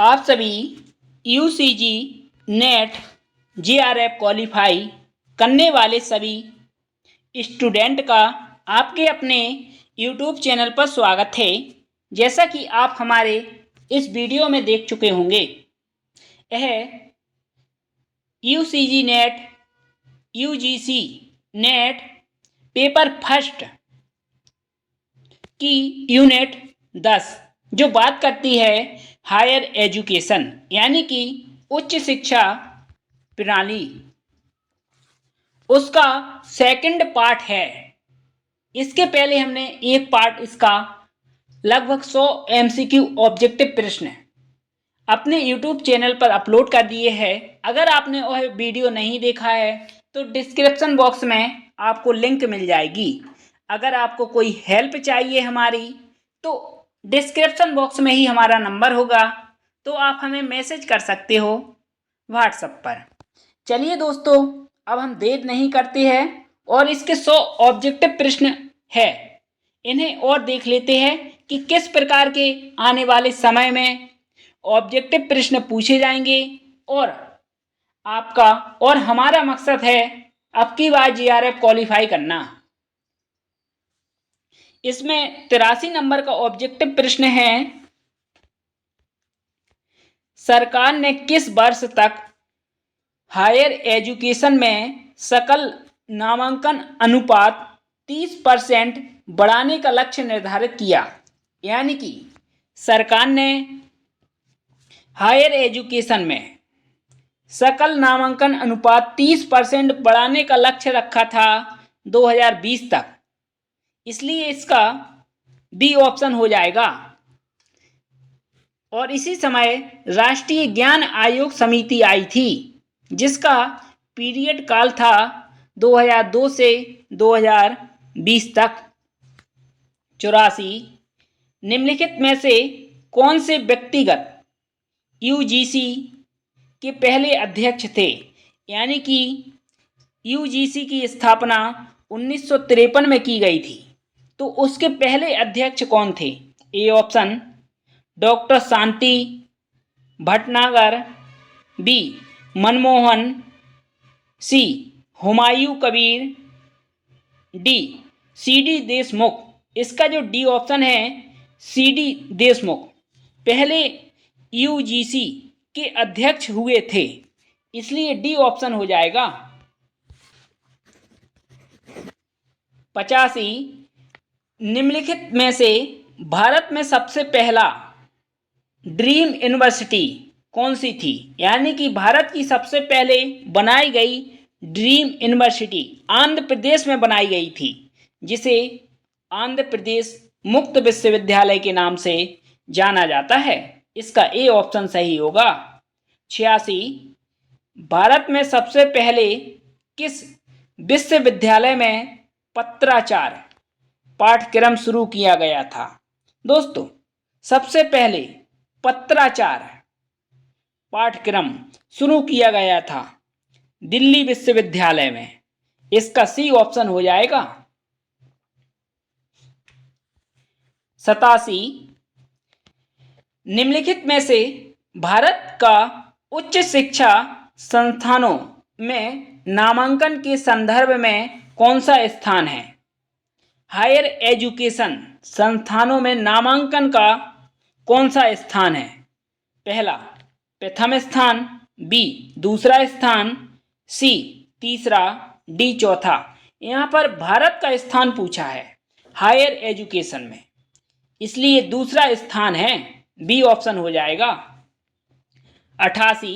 आप सभी UCG net JRF qualify करने वाले सभी स्टूडेंट का आपके अपने यूट्यूब चैनल पर स्वागत है। जैसा कि आप हमारे इस वीडियो में देख चुके होंगे, यह UCG net UGC net paper first की यूनिट 10 जो बात करती है हायर एजुकेशन यानी कि उच्च शिक्षा प्रणाली, उसका सेकंड पार्ट है। इसके पहले हमने एक पार्ट इसका लगभग 100 एमसीक्यू ऑब्जेक्टिव प्रश्न अपने यूट्यूब चैनल पर अपलोड कर दिए हैं। अगर आपने वह वीडियो नहीं देखा है तो डिस्क्रिप्शन बॉक्स में आपको लिंक मिल जाएगी। अगर आपको कोई हेल्प चाहिए हमारी तो डिस्क्रिप्शन बॉक्स में ही हमारा नंबर होगा, तो आप हमें मैसेज कर सकते हो व्हाट्सएप पर। चलिए दोस्तों, अब हम देर नहीं करते हैं और इसके 100 ऑब्जेक्टिव प्रश्न है, इन्हें और देख लेते हैं कि किस प्रकार के आने वाले समय में ऑब्जेक्टिव प्रश्न पूछे जाएंगे। और आपका और हमारा मकसद है अब की बार जेआरएफ क्वालिफाई करना। इसमें 83 नंबर का ऑब्जेक्टिव प्रश्न है, सरकार ने किस वर्ष तक हायर एजुकेशन में सकल नामांकन अनुपात 30% बढ़ाने का लक्ष्य निर्धारित किया। यानी कि सरकार ने हायर एजुकेशन में सकल नामांकन अनुपात 30% बढ़ाने का लक्ष्य रखा था 2020 तक, इसलिए इसका बी ऑप्शन हो जाएगा। और इसी समय राष्ट्रीय ज्ञान आयोग समिति आई थी जिसका पीरियड काल था 2002 से 2020 तक। 84 निम्नलिखित में से कौन से व्यक्तिगत यूजीसी के पहले अध्यक्ष थे। यानी कि यूजीसी की स्थापना 1953 में की गई थी, तो उसके पहले अध्यक्ष कौन थे। A option doctor Shanti Bhatnagar, B Manmohan, C Humayun Kabir, D C D Deshmukh. इसका जो डी ऑप्शन है सीडी देशमुख पहले यूजीसी के अध्यक्ष हुए थे, इसलिए डी ऑप्शन हो जाएगा। 85 निम्नलिखित में से भारत में सबसे पहला ड्रीम यूनिवर्सिटी कौन सी थी। यानी कि भारत की सबसे पहले बनाई गई ड्रीम यूनिवर्सिटी आंध्र प्रदेश में बनाई गई थी, जिसे आंध्र प्रदेश मुक्त विश्वविद्यालय के नाम से जाना जाता है। इसका ए ऑप्शन सही होगा। 86 भारत में सबसे पहले किस विश्वविद्यालय में पत्राचार पाठ्यक्रम शुरू किया गया था। दोस्तों, सबसे पहले पत्राचार पाठ्यक्रम शुरू किया गया था दिल्ली विश्वविद्यालय में। इसका सी ऑप्शन हो जाएगा। 87 निम्नलिखित में से भारत का उच्च शिक्षा संस्थानों में नामांकन के संदर्भ में कौन सा स्थान है। हायर एजुकेशन संस्थानों में नामांकन का कौन सा स्थान है। पहला प्रथम स्थान, बी दूसरा स्थान, सी तीसरा, डी चौथा। यहाँ पर भारत का स्थान पूछा है हायर एजुकेशन में, इसलिए दूसरा स्थान है, बी ऑप्शन हो जाएगा। 88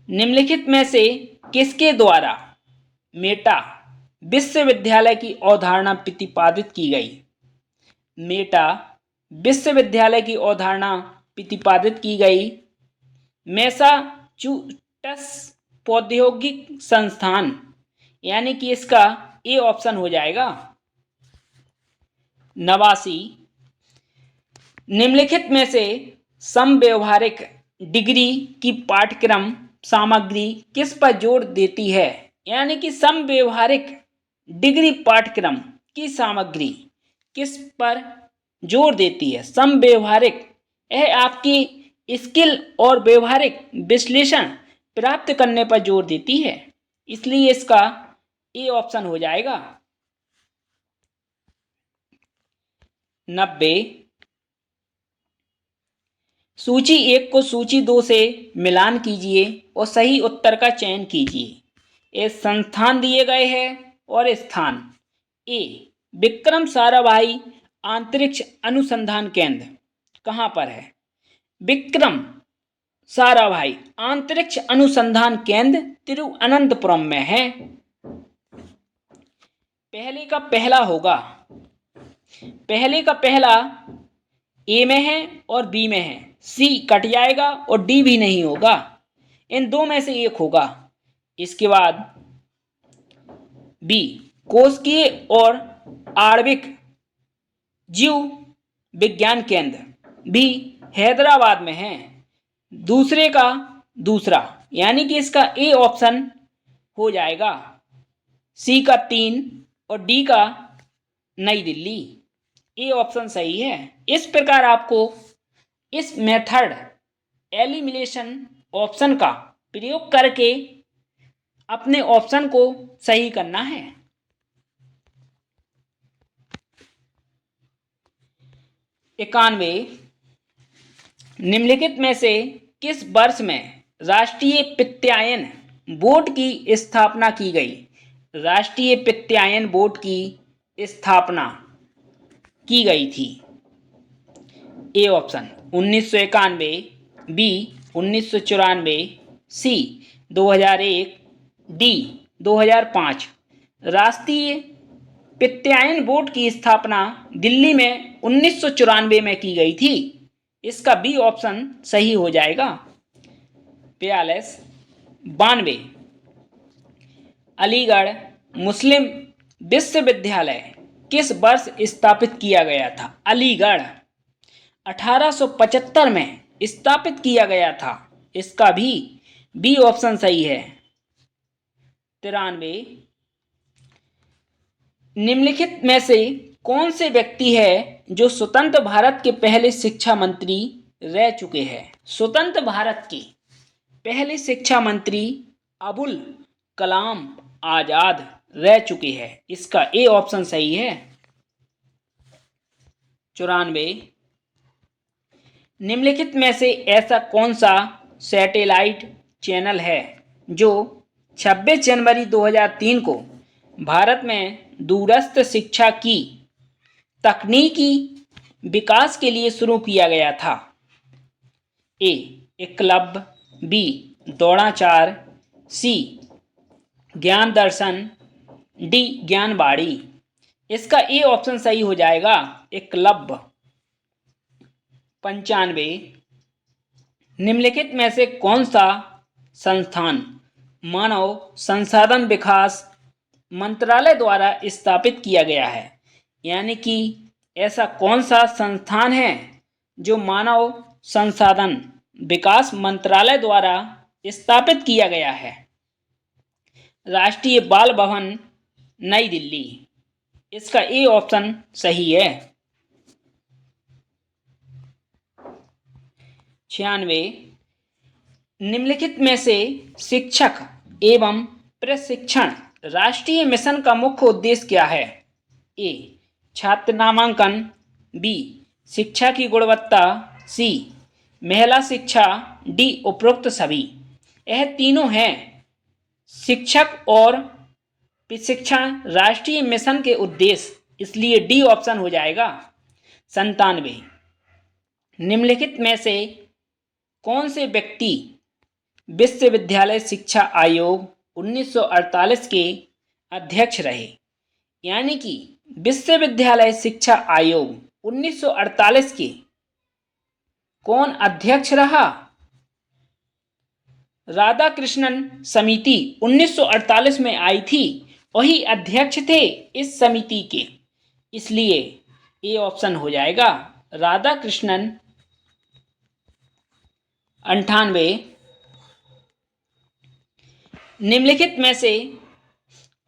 निम्नलिखित में से किसके द्वारा मेटा विश्वविद्यालय की अवधारणा प्रतिपादित की गई। मेटा विश्वविद्यालय की अवधारणा प्रतिपादित की गई मैसाचुसेट्स प्रौद्योगिक संस्थान। यानी कि इसका ए ऑप्शन हो जाएगा। 89 निम्नलिखित में से समव्यवहारिक डिग्री की पाठ्यक्रम सामग्री किस पर जोर देती है। यानी कि समव्यवहारिक डिग्री पाठ्यक्रम की सामग्री किस पर जोर देती है। समव्यवहारिक, यह आपकी स्किल और व्यवहारिक विश्लेषण प्राप्त करने पर जोर देती है। इसलिए इसका ए ऑप्शन हो जाएगा। 90। सूची 1 को सूची 2 से मिलान कीजिए और सही उत्तर का चयन कीजिए। ये संस्थान दिए गए हैं और स्थान। ए, विक्रम साराभाई अंतरिक्ष अनुसंधान केंद्र कहाँ पर है? विक्रम साराभाई अंतरिक्ष अनुसंधान केंद्र तिरुवनंतपुरम में है। पहले का पहला होगा, पहले का पहला ए में है और बी में है, सी कट जाएगा और डी भी नहीं होगा, इन दो में से एक होगा। इसके बाद बी, कोशिकीय और आणविक जीव विज्ञान केंद्र, भी हैदराबाद में है। दूसरे का दूसरा, यानी कि इसका ए ऑप्शन हो जाएगा। सी का 3 और डी का नई दिल्ली। ए ऑप्शन सही है। इस प्रकार आपको इस मेथड एलिमिनेशन ऑप्शन का प्रयोग करके अपने ऑप्शन को सही करना है। 91। निम्नलिखित में से किस वर्ष में राष्ट्रीय वित्तायन बोर्ड की स्थापना की गई? राष्ट्रीय वित्तायन बोर्ड की स्थापना की गई थी। A option 1991, B 1994, C 2001, D 2005। राष्ट्रीय वित्तायन बोर्ड की स्थापना दिल्ली में 1994 में की गई थी। इसका बी ऑप्शन सही हो जाएगा। 42। 92। अलीगढ़ मुस्लिम विश्वविद्यालय किस वर्ष स्थापित किया गया था? अलीगढ़ 1875 में स्थापित किया गया था। इसका भी बी ऑप्शन सही है। 93। निम्नलिखित में से कौन से व्यक्ति है जो स्वतंत्र भारत के पहले शिक्षा मंत्री रह चुके हैं? स्वतंत्र भारत के पहले शिक्षा मंत्री अबुल कलाम आजाद रह चुके हैं। इसका ए ऑप्शन सही है। 94। निम्नलिखित में से ऐसा कौन सा सैटेलाइट चैनल है जो 26 जनवरी 2003 को भारत में दूरस्थ शिक्षा की तकनीकी विकास के लिए शुरू किया गया था? ए, एकलव्य, बी, द्रोणाचार्य, सी, ज्ञान दर्शन, डी, ज्ञानवाणी। इसका ए ऑप्शन सही हो जाएगा, एकलव्य। 95। निम्नलिखित में से कौन सा संस्थान मानव संसाधन विकास मंत्रालय द्वारा स्थापित किया गया है? यानी कि ऐसा कौन सा संस्थान है जो मानव संसाधन विकास मंत्रालय द्वारा स्थापित किया गया है? राष्ट्रीय बाल भवन नई दिल्ली। इसका ए ऑप्शन सही है। 96। निम्नलिखित में से शिक्षक एवं प्रशिक्षण राष्ट्रीय मिशन का मुख्य उद्देश्य क्या है? ए, छात्र नामांकन, बी, शिक्षा की गुणवत्ता, सी, महिला शिक्षा, डी, उपरोक्त सभी। यह तीनों हैं शिक्षक और प्रशिक्षण राष्ट्रीय मिशन के उद्देश्य, इसलिए डी ऑप्शन हो जाएगा। 97। निम्नलिखित में से कौन से व्यक्ति विश्वविद्यालय शिक्षा आयोग 1948 के अध्यक्ष रहे? यानी कि विश्वविद्यालय शिक्षा आयोग 1948 के कौन अध्यक्ष रहा? राधाकृष्णन समिति 1948 में आई थी, वही अध्यक्ष थे इस समिति के, इसलिए ए ऑप्शन हो जाएगा राधाकृष्णन। 98। निम्नलिखित में से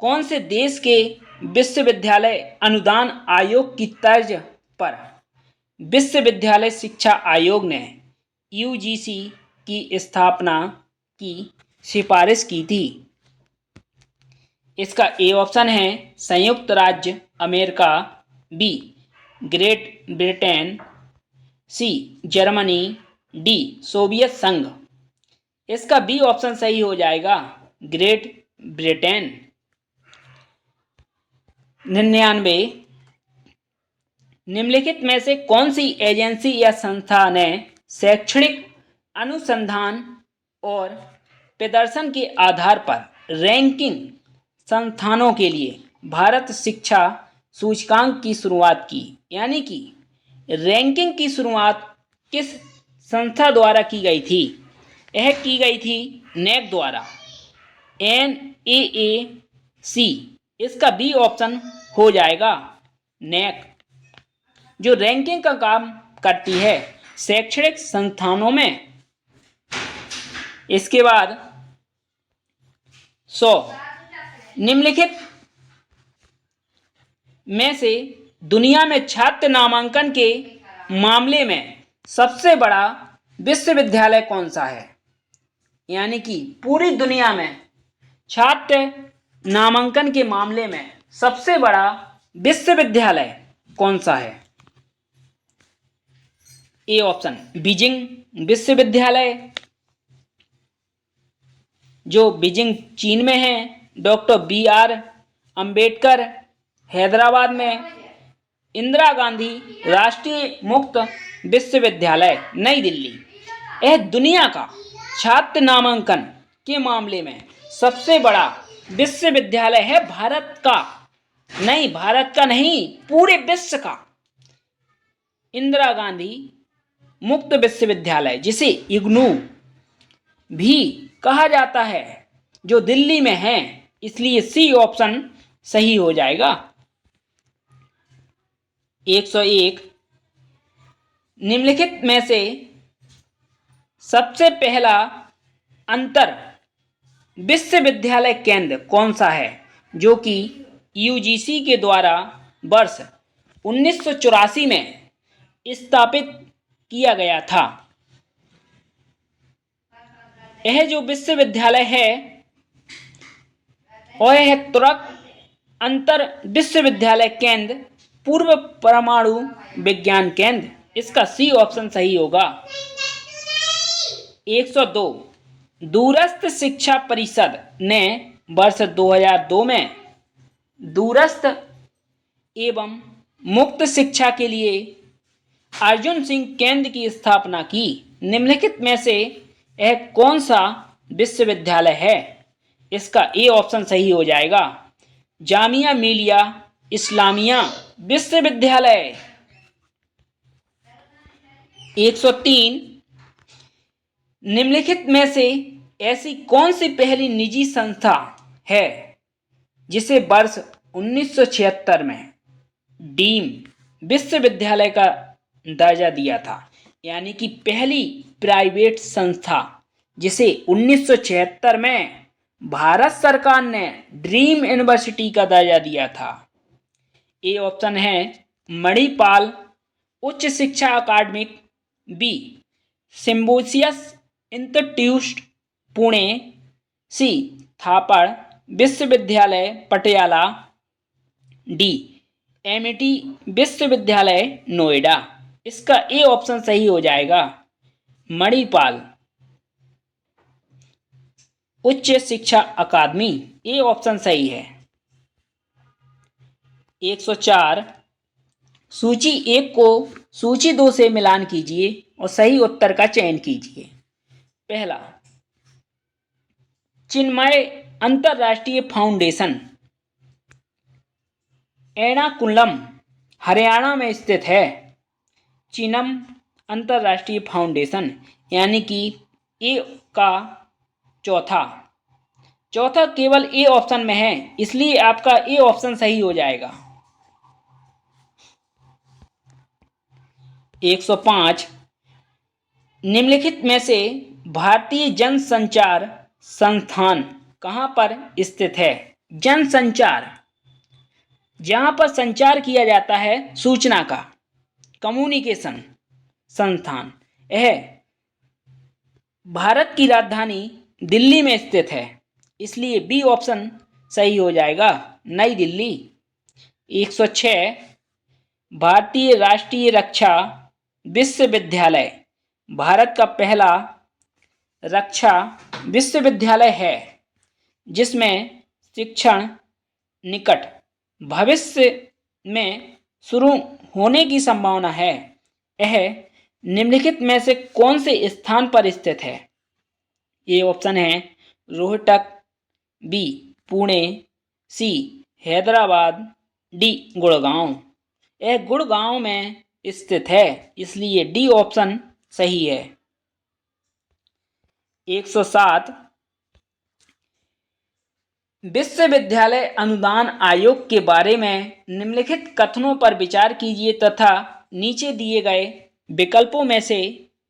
कौन से देश के विश्वविद्यालय अनुदान आयोग की तर्ज पर विश्वविद्यालय शिक्षा आयोग ने यूजीसी की स्थापना की सिफारिश की थी? इसका ए ऑप्शन है संयुक्त राज्य America, B great Britain, C Germany, D Soviet संघ। इसका बी ऑप्शन सही हो जाएगा, ग्रेट ब्रिटेन। 99, निम्नलिखित में से कौन सी एजेंसी या संस्था ने शैक्षणिक अनुसंधान और प्रदर्शन के आधार पर रैंकिंग संस्थानों के लिए भारत शिक्षा सूचकांक की शुरुआत की? यानी कि रैंकिंग की शुरुआत किस संस्था द्वारा की गई थी? यह की गई थी नेक द्वारा, NAAC। इसका बी ऑप्शन हो जाएगा, नेक, जो रैंकिंग का काम करती है शैक्षणिक संस्थानों में। इसके बाद 100, निम्नलिखित में से दुनिया में छात्र नामांकन के मामले में सबसे बड़ा विश्वविद्यालय कौन सा है? यानी कि पूरी दुनिया में छात्र नामांकन के मामले में सबसे बड़ा विश्वविद्यालय कौन सा है? ए ऑप्शन बीजिंग विश्वविद्यालय, जो बीजिंग चीन में है, डॉक्टर BR अंबेडकर हैदराबाद में, इंदिरा गांधी राष्ट्रीय मुक्त विश्वविद्यालय नई दिल्ली। यह दुनिया का छात्र नामांकन के मामले में सबसे बड़ा विश्वविद्यालय है, भारत का नहीं, भारत का नहीं, पूरे विश्व का इंदिरा गांधी मुक्त विश्वविद्यालय, जिसे इग्नू भी कहा जाता है, जो दिल्ली में है। इसलिए सी ऑप्शन सही हो जाएगा। 101, निम्नलिखित में से सबसे पहला अंतर विश्वविद्यालय केंद्र कौन सा है, जो कि यूजीसी के द्वारा वर्ष 1984 में स्थापित किया गया था? यह जो विश्वविद्यालय है वह है तुर्क अंतर विश्वविद्यालय केंद्र पूर्व परमाणु विज्ञान केंद्र। इसका सी ऑप्शन सही होगा। 102, दूरस्थ शिक्षा परिषद ने वर्ष 2002 में दूरस्थ एवं मुक्त शिक्षा के लिए अर्जुन सिंह केंद्र की स्थापना की। निम्नलिखित में से यह कौन सा विश्वविद्यालय है? इसका ए ऑप्शन सही हो जाएगा, जामिया मिलिया इस्लामिया विश्वविद्यालय। 103, निम्नलिखित में से ऐसी कौन सी पहली निजी संस्था है जिसे वर्ष 1976 में डीम विश्वविद्यालय का दर्जा दिया था? यानी कि पहली प्राइवेट संस्था जिसे 1976 में भारत सरकार ने ड्रीम यूनिवर्सिटी का दर्जा दिया था। ए ऑप्शन है मणिपाल उच्च शिक्षा अकादमिक, बी सिम्बोसियस इंस्टीट्यूट पुणे, सी थापड़ विश्वविद्यालय पटियाला, डी एमिटी विश्वविद्यालय नोएडा। इसका ए ऑप्शन सही हो जाएगा, मणिपाल उच्च शिक्षा अकादमी। ए ऑप्शन सही है। 104, सूची 1 को सूची 2 से मिलान कीजिए और सही उत्तर का चयन कीजिए। पहला, चिन्मय अंतरराष्ट्रीय फाउंडेशन एर्नाकुलम हरियाणा में स्थित है। चिन्मय अंतरराष्ट्रीय फाउंडेशन, यानी कि ए का चौथा केवल ए ऑप्शन में है, इसलिए आपका ए ऑप्शन सही हो जाएगा। 105, निम्नलिखित में से भारतीय जनसंचार संस्थान कहाँ पर स्थित है? जनसंचार, जहाँ पर संचार किया जाता है सूचना का, कम्युनिकेशन संस्थान, यह भारत की राजधानी दिल्ली में स्थित है, इसलिए बी ऑप्शन सही हो जाएगा, नई दिल्ली। 106 भारतीय राष्ट्रीय रक्षा विश्वविद्यालय भारत का पहला रक्षा विश्वविद्यालय है जिसमें शिक्षण निकट भविष्य में शुरू होने की संभावना है। यह निम्नलिखित में से कौन से स्थान पर स्थित है? ए ऑप्शन है रोहतक, बी पुणे, सी हैदराबाद, डी गुड़गांव। यह गुड़गांव में स्थित है, इसलिए डी ऑप्शन सही है। 107 विश्वविद्यालय अनुदान आयोग के बारे में निम्नलिखित कथनों पर विचार कीजिए तथा नीचे दिए गए विकल्पों में से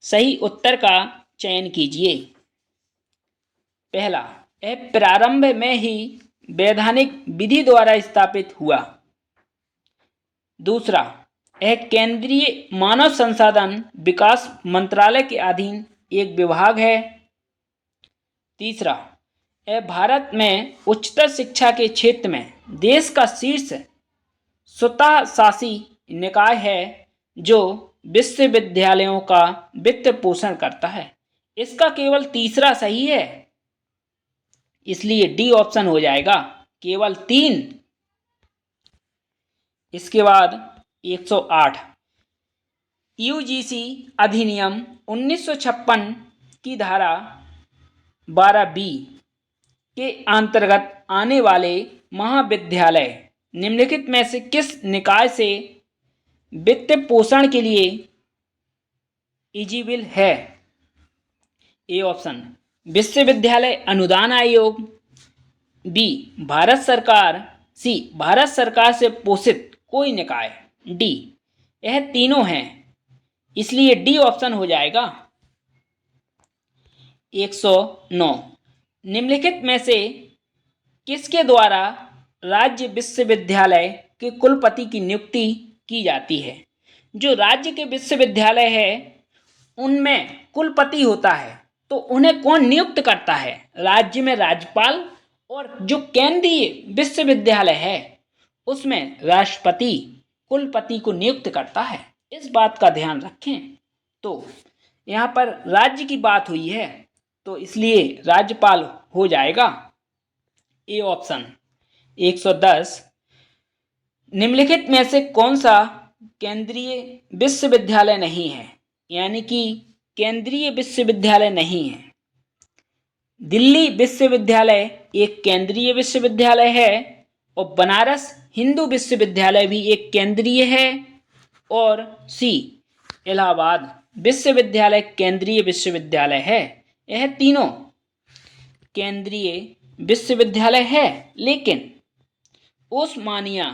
सही उत्तर का चयन कीजिए। पहला, यह प्रारंभ में ही वैधानिक विधि द्वारा स्थापित हुआ। दूसरा, यह केंद्रीय मानव संसाधन विकास मंत्रालय के अधीन एक विभाग है। तीसरा, यह भारत में उच्चतर शिक्षा के क्षेत्र में देश का शीर्ष स्वतः शासी निकाय है जो विश्वविद्यालयों का वित्त पोषण करता है। इसका केवल तीसरा सही है, इसलिए डी ऑप्शन हो जाएगा, केवल 3। इसके बाद 108 यूजीसी अधिनियम 1956 की धारा 12B के अंतर्गत आने वाले महाविद्यालय निम्नलिखित में से किस निकाय से वित्त पोषण के लिए एलिजिबल है? ए ऑप्शन विश्वविद्यालय अनुदान आयोग, बी भारत सरकार, सी भारत सरकार से पोषित कोई निकाय, डी यह तीनों हैं, इसलिए डी ऑप्शन हो जाएगा। 109 निम्नलिखित में से किसके द्वारा राज्य विश्वविद्यालय के कुलपति की नियुक्ति की जाती है? जो राज्य के विश्वविद्यालय है उनमें कुलपति होता है, तो उन्हें कौन नियुक्त करता है? राज्य में राज्यपाल, और जो केंद्रीय विश्वविद्यालय है उसमें राष्ट्रपति कुलपति को नियुक्त करता है। इस बात का ध्यान रखें। तो यहाँ पर राज्य की बात हुई है, तो इसलिए राज्यपाल हो जाएगा, ए ऑप्शन। 110 निम्नलिखित में से कौन सा केंद्रीय विश्वविद्यालय नहीं है? यानी कि केंद्रीय विश्वविद्यालय नहीं है। दिल्ली विश्वविद्यालय एक केंद्रीय विश्वविद्यालय है और बनारस हिंदू विश्वविद्यालय भी एक केंद्रीय है, और सी इलाहाबाद विश्वविद्यालय केंद्रीय विश्वविद्यालय है। यह तीनों केंद्रीय विश्वविद्यालय है, लेकिन ओस्मानिया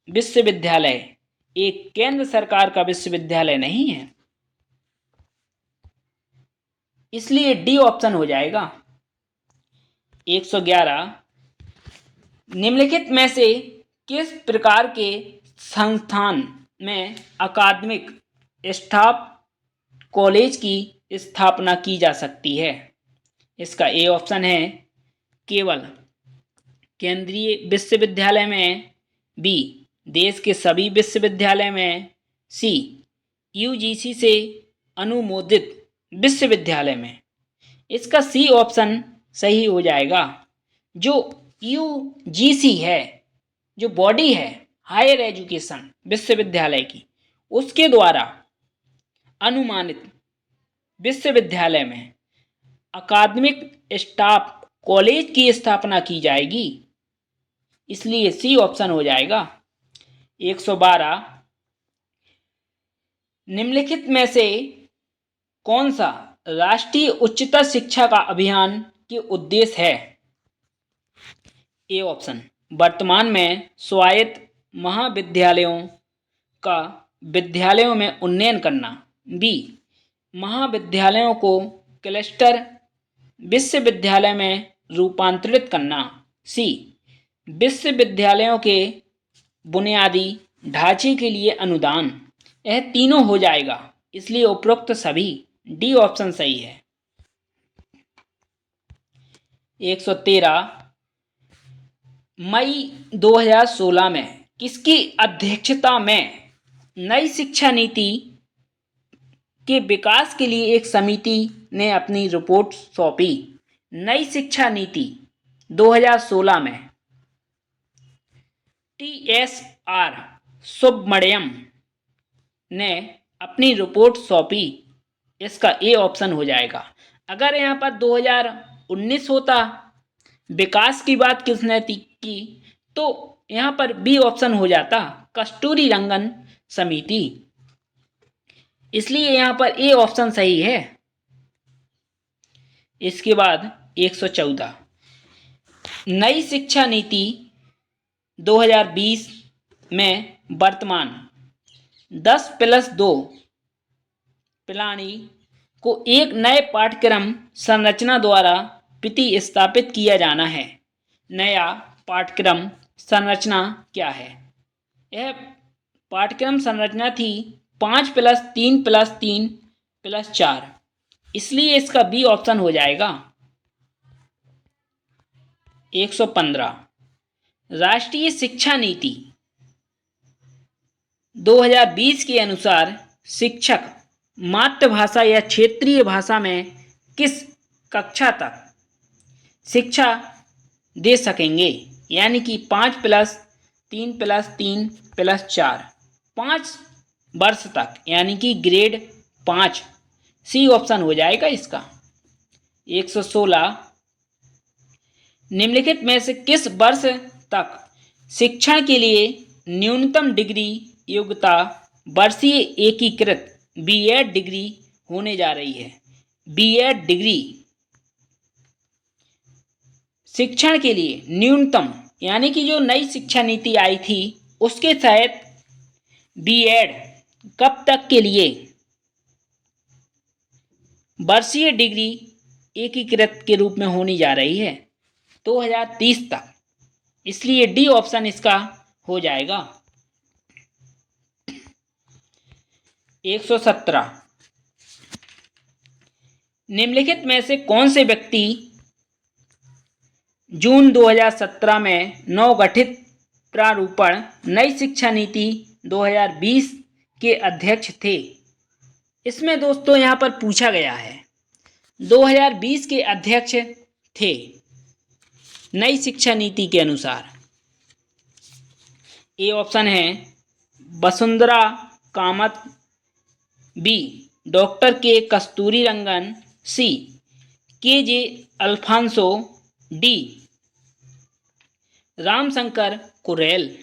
विश्वविद्यालय एक केंद्र सरकार का विश्वविद्यालय नहीं है, इसलिए डी ऑप्शन हो जाएगा। 111 निम्नलिखित में से किस प्रकार के संस्थान में अकादमिक स्टाफ कॉलेज की स्थापना की जा सकती है? इसका ए ऑप्शन है केवल केंद्रीय विश्वविद्यालय में, बी देश के सभी विश्वविद्यालय में, सी यूजीसी से अनुमोदित विश्वविद्यालय में। इसका सी ऑप्शन सही हो जाएगा। जो यूजीसी है, जो बॉडी है हायर एजुकेशन विश्वविद्यालय की, उसके द्वारा अनुमानित विश्वविद्यालय में अकादमिक स्टाफ कॉलेज की स्थापना की जाएगी, इसलिए सी ऑप्शन हो जाएगा। 112 निम्नलिखित में से कौन सा राष्ट्रीय उच्चतर शिक्षा का अभियान के उद्देश्य है? ए ऑप्शन वर्तमान में स्वायत्त महाविद्यालयों का विद्यालयों में उन्नयन करना, बी महाविद्यालयों को क्लस्टर विश्वविद्यालय में रूपांतरित करना, सी विश्वविद्यालयों के बुनियादी ढांचे के लिए अनुदान। यह तीनों हो जाएगा, इसलिए उपरोक्त सभी, डी ऑप्शन सही है। 113 मई 2016 में किसकी अध्यक्षता में नई शिक्षा नीति के विकास के लिए एक समिति ने अपनी रिपोर्ट सौंपी? नई शिक्षा नीति 2016 में TSR सुब्रमण्यम ने अपनी रिपोर्ट सौंपी। इसका ए ऑप्शन हो जाएगा। अगर यहाँ पर 2019 होता, विकास की बात किसने की, तो यहाँ पर बी ऑप्शन हो जाता, कस्तूरी रंगन समिति। इसलिए यहाँ पर ए ऑप्शन सही है। इसके बाद 114 नई शिक्षा नीति 2020 में वर्तमान 10+2 प्रणाली को एक नए पाठ्यक्रम संरचना द्वारा प्रतिस्थापित किया जाना है। नया पाठ्यक्रम संरचना क्या है? यह पाठ्यक्रम संरचना थी 5+3+3+4। इसलिए इसका बी ऑप्शन हो जाएगा। 115 राष्ट्रीय शिक्षा नीति 2020 के अनुसार शिक्षक मातृभाषा या क्षेत्रीय भाषा में किस कक्षा तक शिक्षा दे सकेंगे? यानी कि 5+3+3+4 5 वर्ष तक, यानी कि ग्रेड 5। सी ऑप्शन हो जाएगा इसका। 116 निम्नलिखित में से किस वर्ष तक शिक्षण के लिए न्यूनतम डिग्री योग्यता वर्षीय एकीकृत बीएड डिग्री होने जा रही है? बीएड डिग्री शिक्षण के लिए न्यूनतम, यानी कि जो नई शिक्षा नीति आई थी उसके तहत बीएड कब तक के लिए वर्षीय डिग्री एकीकृत के रूप में होनी जा रही है? 2030 तक। इसलिए डी ऑप्शन इसका हो जाएगा। 117 निम्नलिखित में से कौन से व्यक्ति जून 2017 में नवगठित प्रारूपण नई शिक्षा नीति 2020 के अध्यक्ष थे? इसमें दोस्तों यहाँ पर पूछा गया है 2020 के अध्यक्ष थे नई शिक्षा नीति के अनुसार। ए ऑप्शन है Vasundhara Kamat, B doctor K Kasturi Rangan, C KJ Alphonso, D Ramshankar Kureel.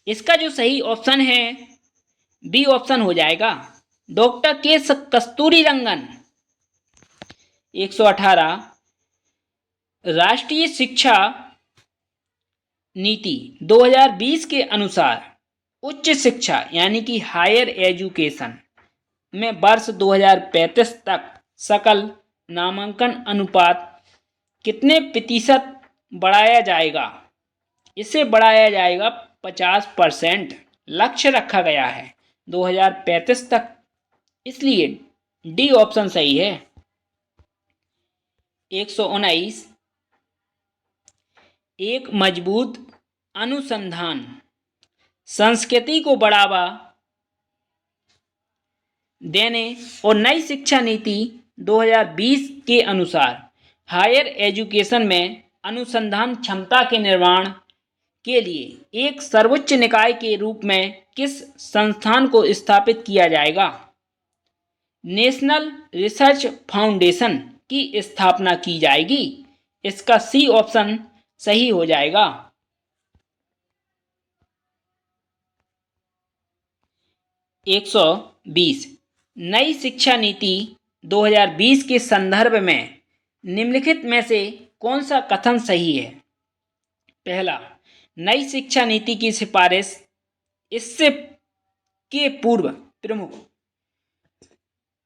इसका जो सही ऑप्शन है बी ऑप्शन हो जाएगा, डॉक्टर के कस्तूरी रंगन। 118 राष्ट्रीय शिक्षा नीति 2020 के अनुसार उच्च शिक्षा यानी कि हायर एजुकेशन में वर्ष 2035 तक सकल नामांकन अनुपात कितने प्रतिशत बढ़ाया जाएगा? इसे बढ़ाया जाएगा 50%। लक्ष्य रखा गया है 2035 तक। इसलिए डी ऑप्शन सही है। 119 एक मजबूत अनुसंधान संस्कृति को बढ़ावा देने और नई शिक्षा नीति 2020 के अनुसार हायर एजुकेशन में अनुसंधान क्षमता के निर्माण के लिए एक सर्वोच्च निकाय के रूप में किस संस्थान को स्थापित किया जाएगा? नेशनल रिसर्च फाउंडेशन की स्थापना की जाएगी। इसका सी ऑप्शन सही हो जाएगा। 120 नई शिक्षा नीति 2020 के संदर्भ में निम्नलिखित में से कौन सा कथन सही है? पहला, नई शिक्षा नीति की सिफारिश इससे के पूर्व प्रमुख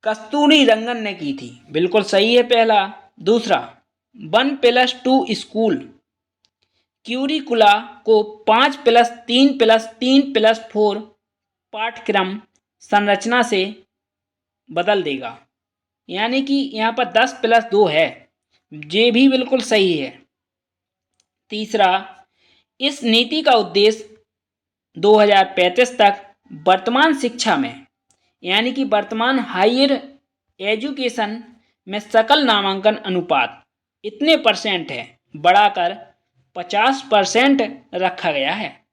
कस्तूरी रंगन ने की थी। बिल्कुल सही है पहला। दूसरा, 1+2 स्कूल क्यूरिकुला को 5+3+3+4 पाठ्यक्रम संरचना से बदल देगा। यानी कि यहाँ पर 10+2 है ये भी बिल्कुल सही है। तीसरा, इस नीति का उद्देश्य 2035 तक वर्तमान शिक्षा में, यानी कि वर्तमान हायर एजुकेशन में सकल नामांकन अनुपात इतने परसेंट है बढ़ाकर 50% रखा गया है।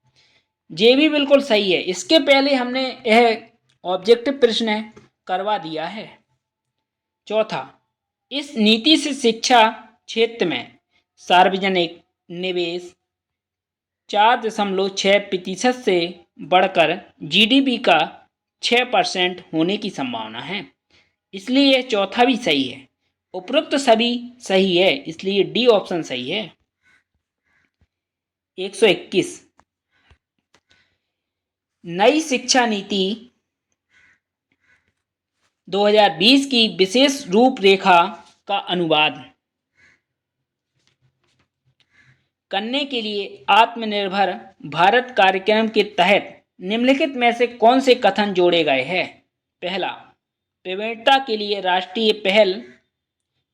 ये भी बिल्कुल सही है। इसके पहले हमने यह ऑब्जेक्टिव प्रश्न करवा दिया है। चौथा, इस नीति से शिक्षा क्षेत्र में सार्वजनिक निवेश 4.6% से बढ़कर जीडीपी का 6% होने की संभावना है। इसलिए यह चौथा भी सही है। उपरोक्त सभी सही है, इसलिए डी ऑप्शन सही है। 121, नई शिक्षा नीति 2020 की विशेष रूपरेखा का अनुवाद करने के लिए आत्मनिर्भर भारत कार्यक्रम के तहत निम्नलिखित में से कौन से कथन जोड़े गए हैं? पहला, प्रवीणता के लिए राष्ट्रीय पहल।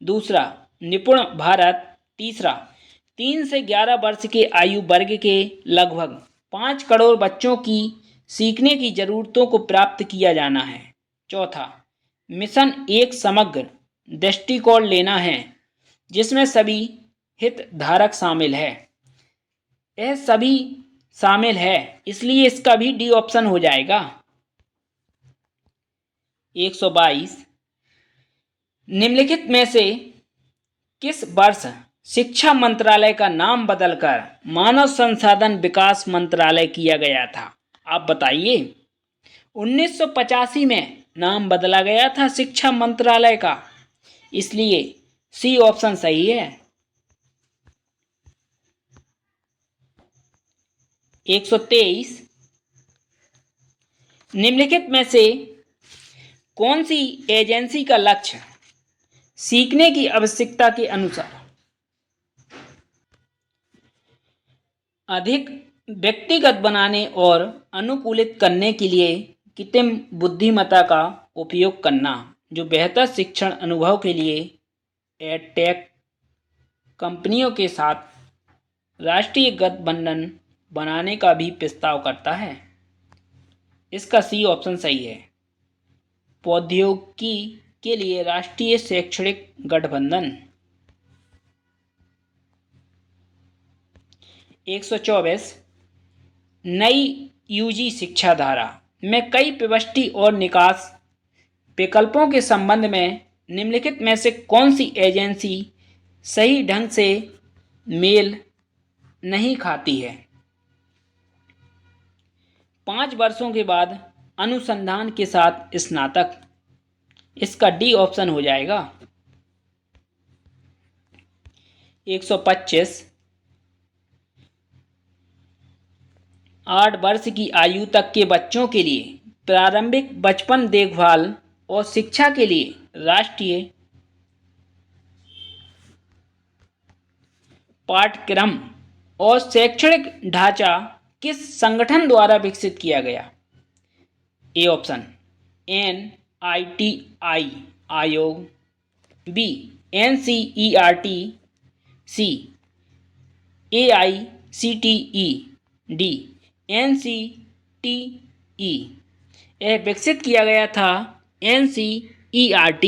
दूसरा, निपुण भारत। तीसरा, 3 से 11 वर्ष के आयु वर्ग के लगभग 5 करोड़ बच्चों की सीखने की जरूरतों को प्राप्त किया जाना है। चौथा, मिशन एक समग्र दृष्टिकोण लेना है जिसमें सभी हितधारक शामिल है। यह सभी शामिल है, इसलिए इसका भी डी ऑप्शन हो जाएगा। 122, निम्नलिखित में से किस वर्ष शिक्षा मंत्रालय का नाम बदलकर मानव संसाधन विकास मंत्रालय किया गया था? आप बताइए। 1985 में नाम बदला गया था शिक्षा मंत्रालय का, इसलिए सी ऑप्शन सही है। 123, निम्नलिखित में से कौन सी एजेंसी का लक्ष्य सीखने की आवश्यकता के अनुसार अधिक व्यक्तिगत बनाने और अनुकूलित करने के लिए कृत्रिम बुद्धिमत्ता का उपयोग करना, जो बेहतर शिक्षण अनुभव के लिए एडटेक कंपनियों के साथ राष्ट्रीय गठबंधन बनाने का भी प्रस्ताव करता है? इसका सी ऑप्शन सही है। प्रौद्योगिकी के लिए राष्ट्रीय शैक्षणिक गठबंधन। 124, नई यूजी शिक्षा धारा में कई प्रविष्टि और निकास विकल्पों के संबंध में निम्नलिखित में से कौन सी एजेंसी सही ढंग से मेल नहीं खाती है? 5 वर्षों के बाद अनुसंधान के साथ स्नातक। इसका डी ऑप्शन हो जाएगा। 125, 8 वर्ष की आयु तक के बच्चों के लिए प्रारंभिक बचपन देखभाल और शिक्षा के लिए राष्ट्रीय पाठ्यक्रम और शैक्षणिक ढांचा किस संगठन द्वारा विकसित किया गया? A option NITI Aayog. B NCERT। C AICTE। D NCTE। यह विकसित किया गया था NCERT।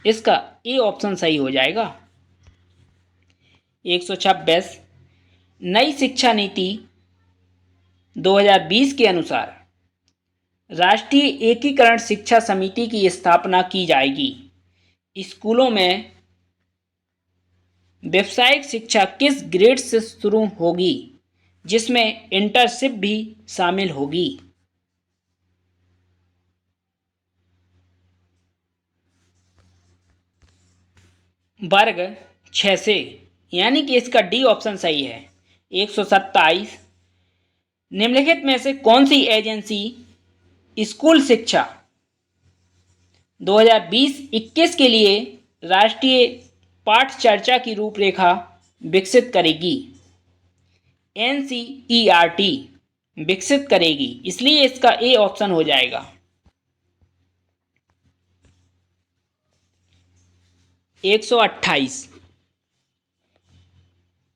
इसका ए ऑप्शन सही हो जाएगा। 126, नई शिक्षा नीति 2020 के अनुसार राष्ट्रीय एकीकरण शिक्षा समिति की स्थापना की जाएगी। स्कूलों में व्यावसायिक शिक्षा किस ग्रेड से शुरू होगी, जिसमें इंटर्नशिप भी शामिल होगी? वर्ग 6 से, यानी कि इसका डी ऑप्शन सही है। 127, निम्नलिखित में से कौन सी एजेंसी स्कूल शिक्षा 2020-21 के लिए राष्ट्रीय पाठचर्चा की रूपरेखा विकसित करेगी? NCERT विकसित करेगी, इसलिए इसका ए ऑप्शन हो जाएगा। 128,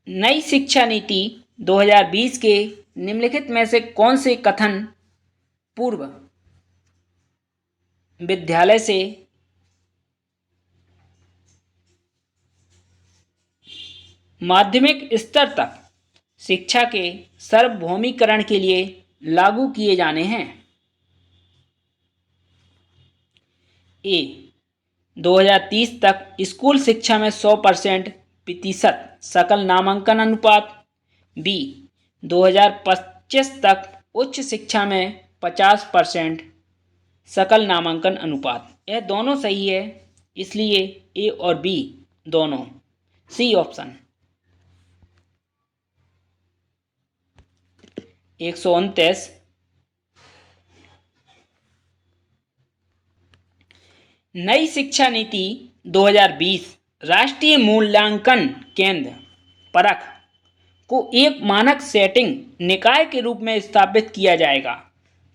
नई शिक्षा नीति 2020 के निम्नलिखित में से कौन से कथन पूर्व विद्यालय से माध्यमिक स्तर तक शिक्षा के सार्वभौमिकरण के लिए लागू किए जाने हैं? ए 2030 तक स्कूल शिक्षा में 100% सकल नामांकन अनुपात। बी 2025 तक उच्च शिक्षा में 50% सकल नामांकन अनुपात। यह दोनों सही है, इसलिए ए और बी दोनों। C option. 129 नई शिक्षा नीति 2020 राष्ट्रीय मूल्यांकन केंद्र परख को एक मानक सेटिंग निकाय के रूप में स्थापित किया जाएगा।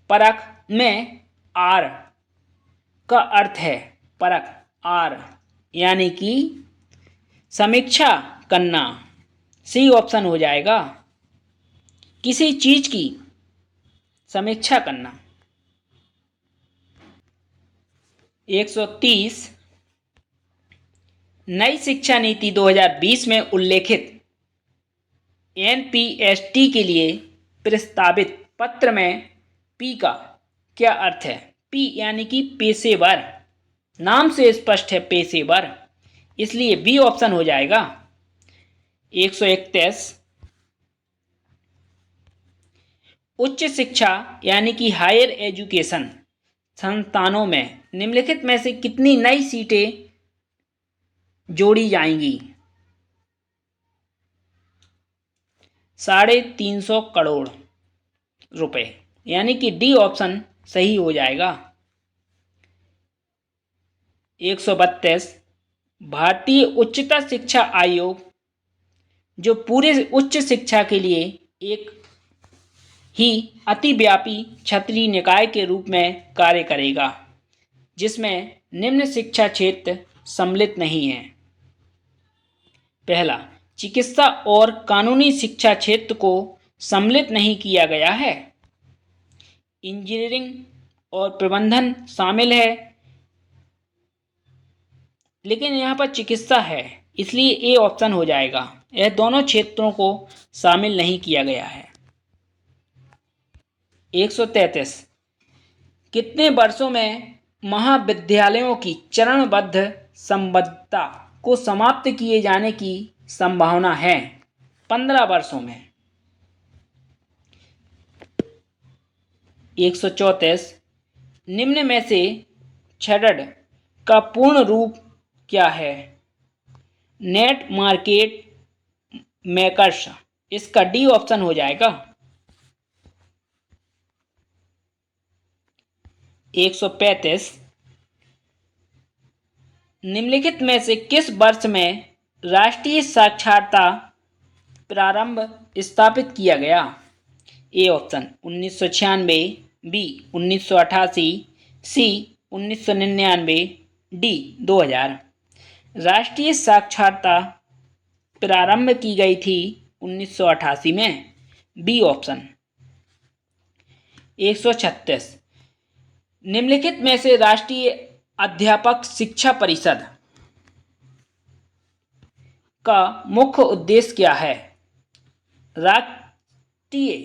परख में आर का अर्थ है परख, आर यानी कि समीक्षा करना। सी ऑप्शन हो जाएगा, किसी चीज की समीक्षा करना। 130 नई शिक्षा नीति 2020 में उल्लेखित एनपीएसटी के लिए प्रस्तावित पत्र में पी का क्या अर्थ है? पी यानी कि पेशेवर, नाम से स्पष्ट है पेशेवर, इसलिए बी ऑप्शन हो जाएगा। 131 उच्च शिक्षा यानी कि हायर एजुकेशन संस्थानों में निम्नलिखित में से कितनी नई सीटें जोड़ी जाएंगी? 350 करोड़ रुपए, यानी कि डी ऑप्शन सही हो जाएगा। 132 भारतीय उच्चतर शिक्षा आयोग जो पूरे उच्च शिक्षा के लिए एक ही अतिव्यापी क्षत्रिय निकाय के रूप में कार्य करेगा, जिसमें निम्न शिक्षा क्षेत्र सम्मिलित नहीं है। पहला, चिकित्सा और कानूनी शिक्षा क्षेत्र को सम्मिलित नहीं किया गया है। इंजीनियरिंग और प्रबंधन शामिल है, लेकिन यहाँ पर चिकित्सा है, इसलिए ए ऑप्शन हो जाएगा। यह दोनों क्षेत्रों को शामिल नहीं किया गया है। 133 कितने वर्षों में महाविद्यालयों की चरणबद्ध संबद्धता को समाप्त किए जाने की संभावना है? 15 वर्षों में। 134 निम्न में से छड़ड का पूर्ण रूप क्या है? नेट मार्केट मेकर्स, इसका डी ऑप्शन हो जाएगा। 135 निम्नलिखित में से किस वर्ष में राष्ट्रीय साक्षरता प्रारंभ स्थापित किया गया? A option 1996, B 1988, C 1999, D 2000। राष्ट्रीय साक्षरता प्रारंभ की गई थी 1988 में, बी ऑप्शन। 136 निम्नलिखित में से राष्ट्रीय अध्यापक शिक्षा परिषद का मुख्य उद्देश्य क्या है? राष्ट्रीय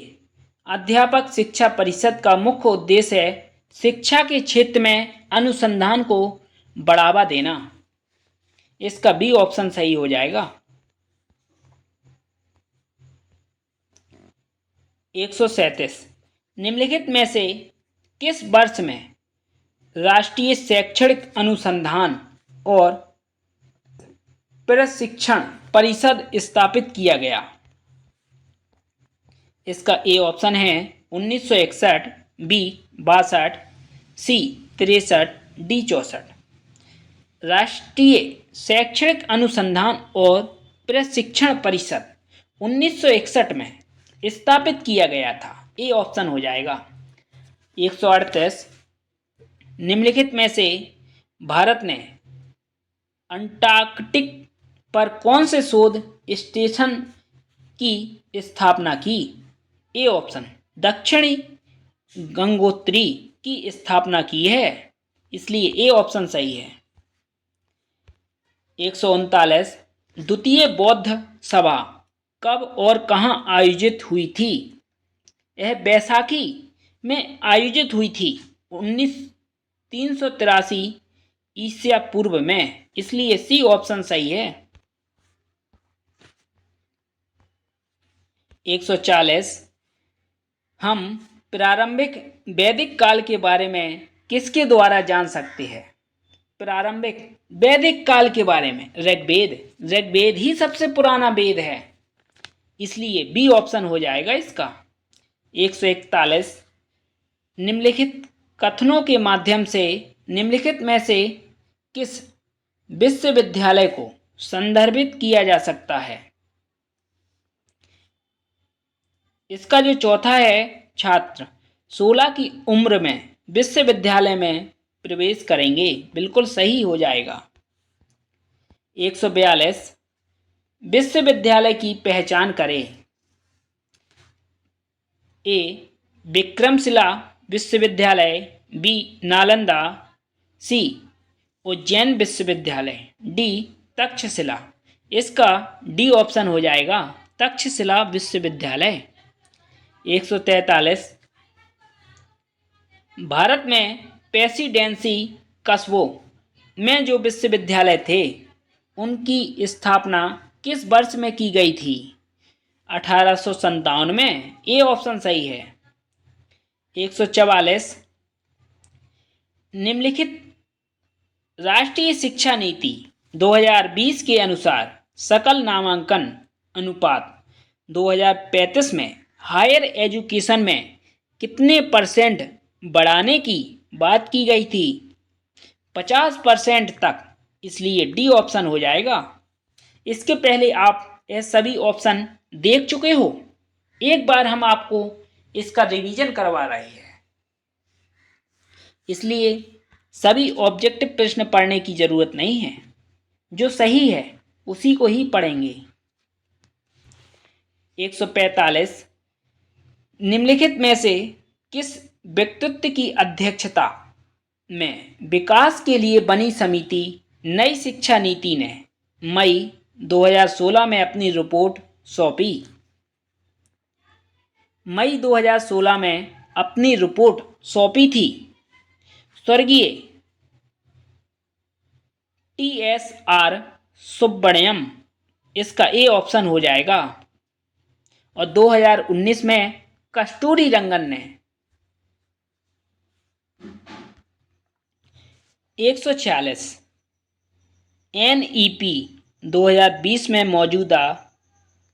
अध्यापक शिक्षा परिषद का मुख्य उद्देश्य है शिक्षा के क्षेत्र में अनुसंधान को बढ़ावा देना। इसका बी ऑप्शन सही हो जाएगा। 137 निम्नलिखित में से किस वर्ष में राष्ट्रीय शैक्षणिक अनुसंधान और प्रशिक्षण परिषद स्थापित किया गया? इसका ए ऑप्शन है 1961, बी 62, सी 63, डी 64। राष्ट्रीय शैक्षणिक अनुसंधान और प्रशिक्षण परिषद 1961 में स्थापित किया गया था, ए ऑप्शन हो जाएगा। 138 निम्नलिखित में से भारत ने अंटार्कटिक पर कौन से शोध स्टेशन की स्थापना की? ए ऑप्शन, दक्षिणी गंगोत्री की स्थापना की है, इसलिए ए ऑप्शन सही है। 139, द्वितीय बौद्ध सभा कब और कहाँ आयोजित हुई थी? यह बैसाखी में आयोजित हुई थी 383 ईसा पूर्व में, इसलिए सी ऑप्शन सही है। 140, हम प्रारंभिक वैदिक काल के बारे में किसके द्वारा जान सकते हैं? प्रारंभिक वैदिक काल के बारे में ऋग्वेद ही सबसे पुराना वेद है, इसलिए बी ऑप्शन हो जाएगा इसका। 141, निम्नलिखित कथनों के माध्यम से निम्नलिखित में से किस विश्वविद्यालय को संदर्भित किया जा सकता है? इसका जो चौथा है, छात्र 16 की उम्र में विश्वविद्यालय में प्रवेश करेंगे, बिल्कुल सही हो जाएगा। 142, विश्वविद्यालय की पहचान करें। ए विक्रमशिला विश्वविद्यालय, बी नालंदा, सी उज्जैन विश्वविद्यालय, डी तक्षशिला। इसका डी ऑप्शन हो जाएगा, तक्षशिला विश्वविद्यालय। 143, भारत में प्रेसिडेंसी कस्बों में जो विश्वविद्यालय थे उनकी स्थापना किस वर्ष में की गई थी? 1857 में, ए ऑप्शन सही है। 144, निम्नलिखित राष्ट्रीय शिक्षा नीति 2020 के अनुसार सकल नामांकन अनुपात 2035 में हायर एजुकेशन में कितने % बढ़ाने की बात की गई थी? 50% तक, इसलिए डी ऑप्शन हो जाएगा। इसके पहले आप यह सभी ऑप्शन देख चुके हो, एक बार हम आपको इसका रिवीजन करवा रहे हैं, इसलिए सभी ऑब्जेक्टिव प्रश्न पढ़ने की जरूरत नहीं है, जो सही है उसी को ही पढ़ेंगे। 145, निम्नलिखित में से किस व्यक्तित्व की अध्यक्षता में विकास के लिए बनी समिति नई शिक्षा नीति ने मई 2016 में अपनी रिपोर्ट सौंपी? मई 2016 में अपनी रिपोर्ट सौंपी थी स्वर्गीय TSR सुब्रमण्यम, इसका ए ऑप्शन हो जाएगा। और 2019 में कस्तूरी रंगन ने। 146, NEP 2020 में मौजूदा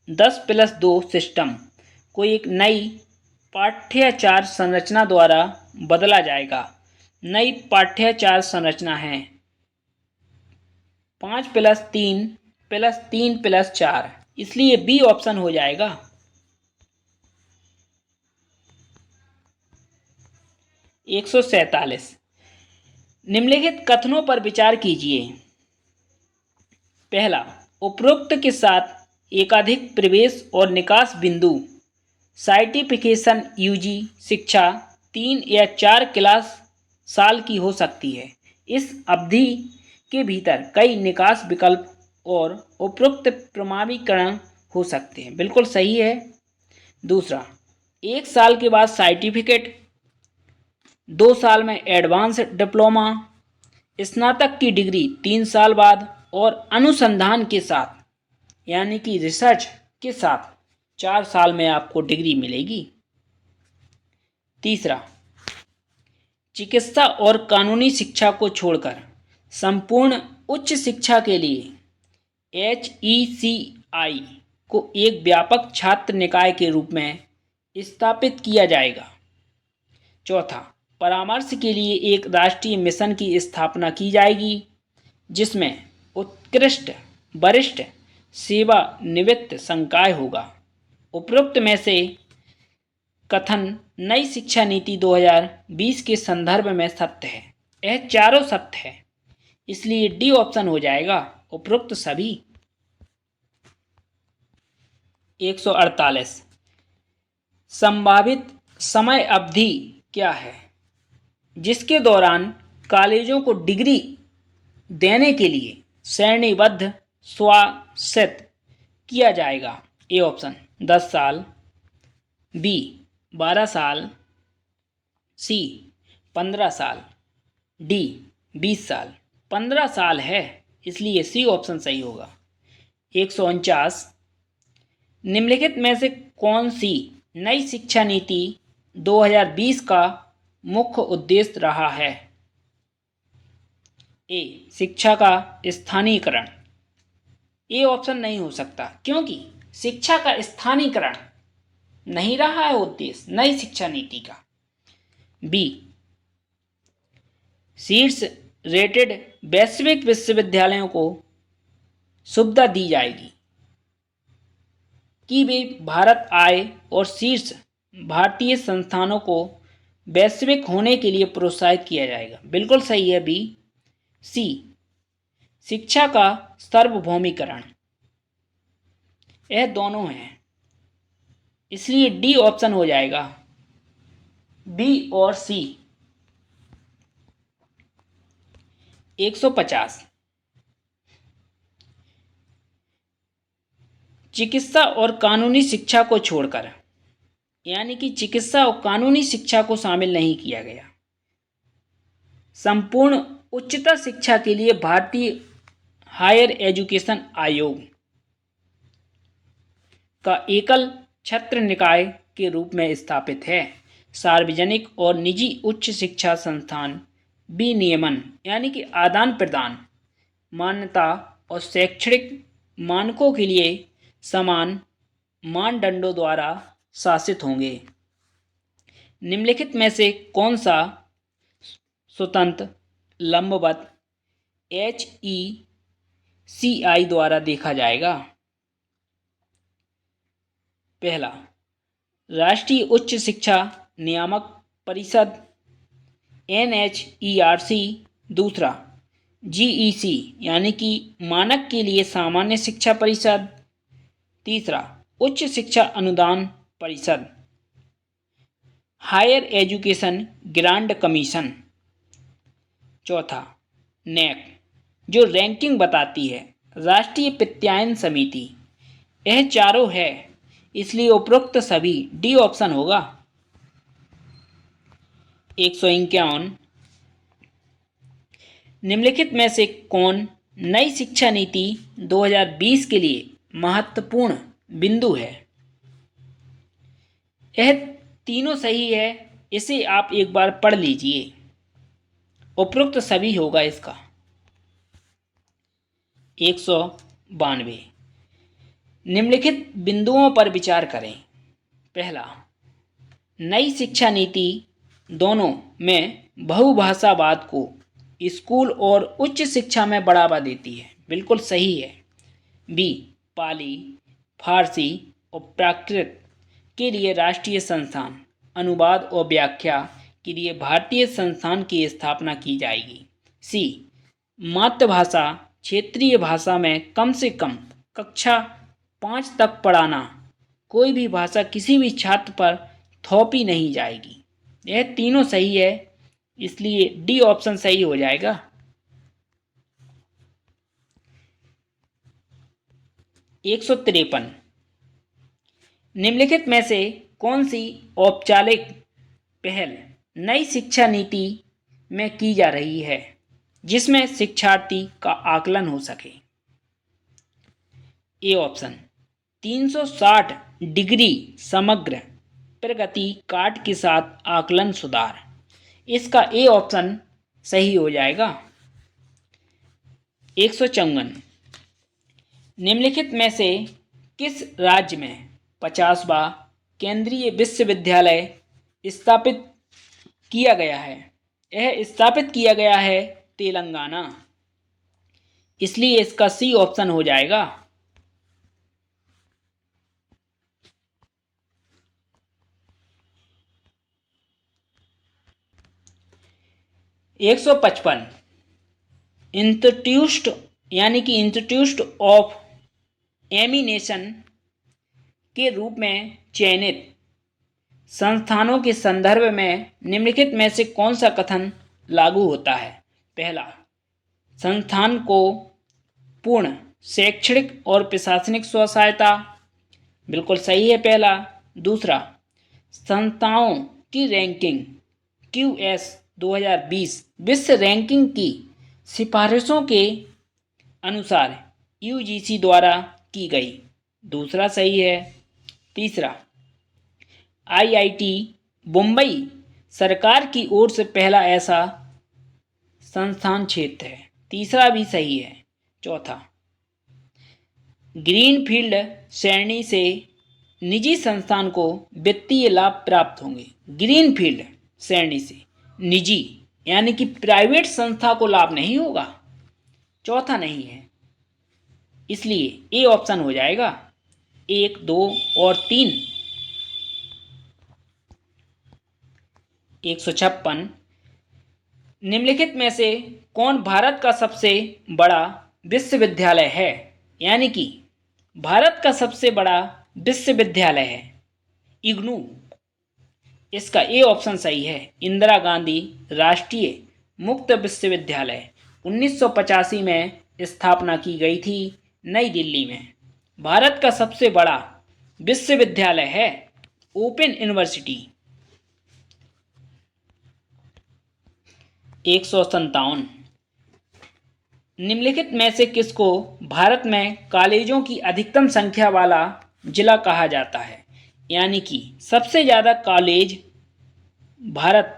10+2 सिस्टम को एक नई पाठ्याचार संरचना द्वारा बदला जाएगा। नई पाठ्याचार संरचना है 5+3+3+4, इसलिए बी ऑप्शन हो जाएगा। 147, निम्नलिखित कथनों पर विचार कीजिए। पहला, उपरोक्त के साथ एकाधिक प्रवेश और निकास बिंदु सर्टिफिकेशन यूजी शिक्षा 3 या 4 क्लास साल की हो सकती है। इस अवधि के भीतर कई निकास विकल्प और उपरोक्त प्रमाणीकरण हो सकते हैं, बिल्कुल सही है। दूसरा, 1 साल के बाद सर्टिफिकेट, 2 साल में एडवांस डिप्लोमा, स्नातक की डिग्री 3 साल बाद और अनुसंधान के साथ यानी कि रिसर्च के साथ 4 साल में आपको डिग्री मिलेगी। तीसरा, चिकित्सा और कानूनी शिक्षा को छोड़कर संपूर्ण उच्च शिक्षा के लिए HECI को एक व्यापक छात्र निकाय के रूप में स्थापित किया जाएगा। चौथा, परामर्श के लिए एक राष्ट्रीय मिशन की स्थापना की जाएगी जिसमें उत्कृष्ट वरिष्ठ सेवानिवृत्त संकाय होगा। उपरोक्त में से कथन नई शिक्षा नीति 2020 के संदर्भ में सत्य है? यह चारों सत्य है, इसलिए डी ऑप्शन हो जाएगा उपरोक्त सभी। 148 संभावित समय अवधि क्या है जिसके दौरान कॉलेजों को डिग्री देने के लिए श्रेणीबद्ध स्वायत्त किया जाएगा? ए ऑप्शन 10 साल, बी 12 साल, सी 15 साल, डी 20 साल। 15 साल है, इसलिए सी ऑप्शन सही होगा। 149 निम्नलिखित में से कौन सी नई शिक्षा नीति 2020 का मुख्य उद्देश्य रहा है? ए शिक्षा का स्थानीयकरण। ए ऑप्शन नहीं हो सकता, क्योंकि शिक्षा का स्थानीयकरण नहीं रहा है उद्देश्य नई शिक्षा नीति का। बी शीर्ष रेटेड वैश्विक विश्वविद्यालयों को सुविधा दी जाएगी कि वे भारत आए और शीर्ष भारतीय संस्थानों को वैश्विक होने के लिए प्रोत्साहित किया जाएगा। बिल्कुल सही है बी। सी शिक्षा का सार्वभौमिकरण। यह दोनों हैं, इसलिए डी ऑप्शन हो जाएगा। बी और सी। 150 चिकित्सा और कानूनी शिक्षा को छोड़कर, यानी कि चिकित्सा और कानूनी शिक्षा को शामिल नहीं किया गया, संपूर्ण उच्चतर शिक्षा के लिए भारतीय हायर एजुकेशन आयोग का एकल छत्र निकाय के रूप में स्थापित है। सार्वजनिक और निजी उच्च शिक्षा संस्थान विनियमन यानी कि आदान प्रदान, मान्यता और शैक्षणिक मानकों के लिए समान मानदंडों द्वारा शासित होंगे। निम्नलिखित में से कौन सा स्वतंत्र लंबवत HECI द्वारा देखा जाएगा? पहला राष्ट्रीय उच्च शिक्षा नियामक परिषद NHERC, दूसरा GEC यानी कि मानक के लिए सामान्य शिक्षा परिषद, तीसरा उच्च शिक्षा अनुदान परिषद, हायर एजुकेशन ग्रांट कमीशन, चौथा NAC जो रैंकिंग बताती है, राष्ट्रीय प्रत्यायन समिति। यह चारों है, इसलिए उपरोक्त सभी डी ऑप्शन होगा। 151 निम्नलिखित में से कौन नई शिक्षा नीति 2020 के लिए महत्वपूर्ण बिंदु है? यह तीनों सही है, इसे आप एक बार पढ़ लीजिए, उपरोक्त सभी होगा इसका। 192 निम्नलिखित बिंदुओं पर विचार करें। पहला, नई शिक्षा नीति दोनों में बहुभाषावाद को स्कूल और उच्च शिक्षा में बढ़ावा देती है। बिल्कुल सही है बी। पाली, फारसी और प्राकृत के लिए राष्ट्रीय संस्थान, अनुवाद और व्याख्या के लिए भारतीय संस्थान की स्थापना की जाएगी। सी। मातृभाषा क्षेत्रीय भाषा में कम से कम कक्षा 5 तक पढ़ाना, कोई भी भाषा किसी भी छात्र पर थोपी नहीं जाएगी। यह तीनों सही है, इसलिए डी ऑप्शन सही हो जाएगा। 153 निम्नलिखित में से कौन सी औपचारिक पहल नई शिक्षा नीति में की जा रही है जिसमें शिक्षार्थी का आकलन हो सके? ए ऑप्शन 360 डिग्री समग्र प्रगति कार्ड के साथ आकलन सुधार। इसका ए ऑप्शन सही हो जाएगा। 154 निम्नलिखित में से किस राज्य में 50वां केंद्रीय विश्वविद्यालय स्थापित किया गया है? यह स्थापित किया गया है तेलंगाना, इसलिए इसका सी ऑप्शन हो जाएगा। 155 इंस्टीट्यूट यानी कि इंस्टीट्यूट ऑफ एमिनेशन के रूप में चयनित संस्थानों के संदर्भ में निम्नलिखित में से कौन सा कथन लागू होता है? पहला, संस्थान को पूर्ण शैक्षणिक और प्रशासनिक स्वसहायता, बिल्कुल सही है पहला। दूसरा, संस्थाओं की रैंकिंग QS 2020 विश्व रैंकिंग की सिफारिशों के अनुसार UGC द्वारा की गई, दूसरा सही है। तीसरा, IIT मुंबई सरकार की ओर से पहला ऐसा संस्थान क्षेत्र है, तीसरा भी सही है। चौथा, ग्रीनफील्ड श्रेणी से निजी संस्थान को वित्तीय लाभ प्राप्त होंगे। ग्रीनफील्ड श्रेणी से निजी यानी कि प्राइवेट संस्था को लाभ नहीं होगा, चौथा नहीं है, इसलिए ए ऑप्शन हो जाएगा। 1, 2 और 3। 156, निम्नलिखित में से कौन भारत का सबसे बड़ा विश्वविद्यालय है? यानी कि भारत का सबसे बड़ा विश्वविद्यालय है इग्नू, इसका ए ऑप्शन सही है। इंदिरा गांधी राष्ट्रीय मुक्त विश्वविद्यालय 1985 में स्थापना की गई थी नई दिल्ली में। भारत का सबसे बड़ा विश्वविद्यालय है ओपन यूनिवर्सिटी। 157, निम्नलिखित में से किसको भारत में कॉलेजों की अधिकतम संख्या वाला जिला कहा जाता है? यानी कि सबसे ज़्यादा कॉलेज भारत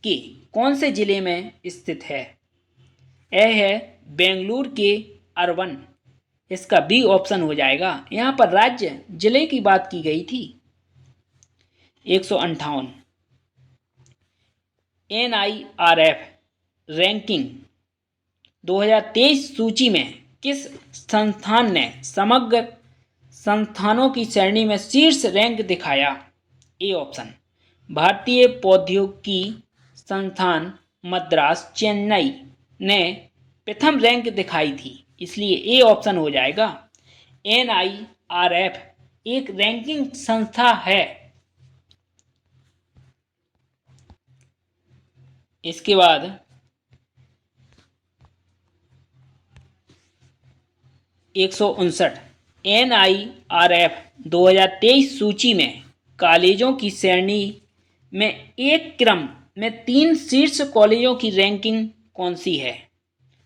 के कौन से जिले में स्थित है? यह है बेंगलुरु के अर्बन, इसका बी ऑप्शन हो जाएगा। यहाँ पर राज्य जिले की बात की गई थी। 158, NIRF रैंकिंग 2023 सूची में किस संस्थान ने समग्र संस्थानों की श्रेणी में शीर्ष रैंक दिखाया? ए ऑप्शन, भारतीय प्रौद्योगिकी संस्थान मद्रास चेन्नई ने प्रथम रैंक दिखाई थी, इसलिए ए ऑप्शन हो जाएगा। NIRF एक रैंकिंग संस्था है। इसके बाद 159, NIRF 2023 सूची में कॉलेजों की श्रेणी में एक क्रम में 3 शीर्ष कॉलेजों की रैंकिंग कौन सी है?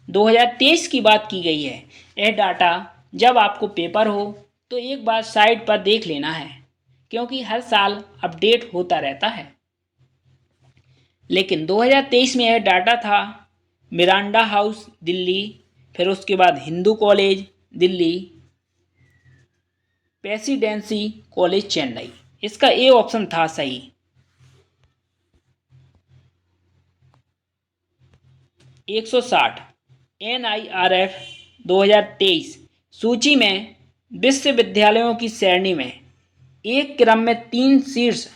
2023 की बात की गई है। यह डाटा जब आपको पेपर हो तो एक बार साइट पर देख लेना है, क्योंकि हर साल अपडेट होता रहता है। लेकिन 2023 में यह डाटा था मिरांडा हाउस दिल्ली, फिर उसके बाद Hindu college Delhi, presidency college Chennai, इसका ए ऑप्शन था सही। 160, NIRF 2023 सूची में विश्वविद्यालयों की श्रेणी में एक क्रम में 3 शीर्ष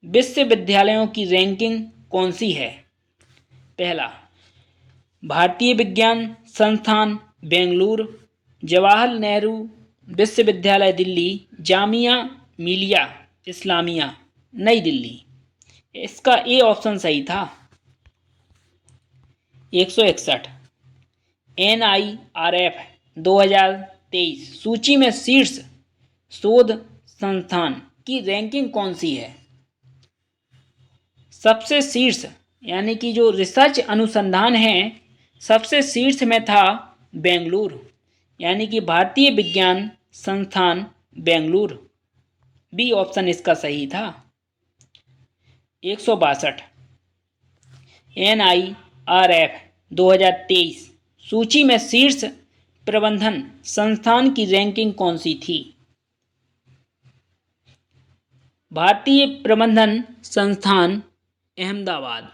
विश्वविद्यालयों की रैंकिंग कौन सी है? पहला, भारतीय विज्ञान संस्थान बेंगलुरु, जवाहरलाल नेहरू विश्वविद्यालय दिल्ली, जामिया मिलिया इस्लामिया नई दिल्ली, इसका ए ऑप्शन सही था। 161, NIRF 2023 सूची में शीर्ष शोध संस्थान की रैंकिंग कौन सी है? सबसे शीर्ष यानी कि जो रिसर्च अनुसंधान है सबसे शीर्ष में था बेंगलुरु, यानी कि भारतीय विज्ञान संस्थान बेंगलुरु, बी ऑप्शन इसका सही था। 162, NIRF 2023 सूची में शीर्ष प्रबंधन संस्थान की रैंकिंग कौन सी थी? भारतीय प्रबंधन संस्थान अहमदाबाद,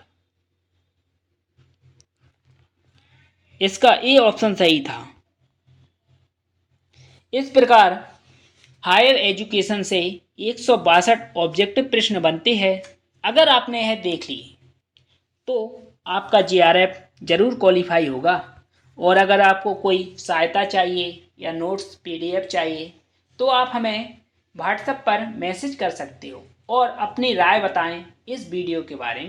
इसका ए ऑप्शन सही था। इस प्रकार हायर एजुकेशन से 162 ऑब्जेक्टिव प्रश्न बनते हैं। अगर आपने यह देख ली तो आपका JRF जरूर क्वालिफाई होगा। और अगर आपको कोई सहायता चाहिए या नोट्स PDF चाहिए तो आप हमें व्हाट्सएप पर मैसेज कर सकते हो और अपनी राय बताएं इस वीडियो के बारे में।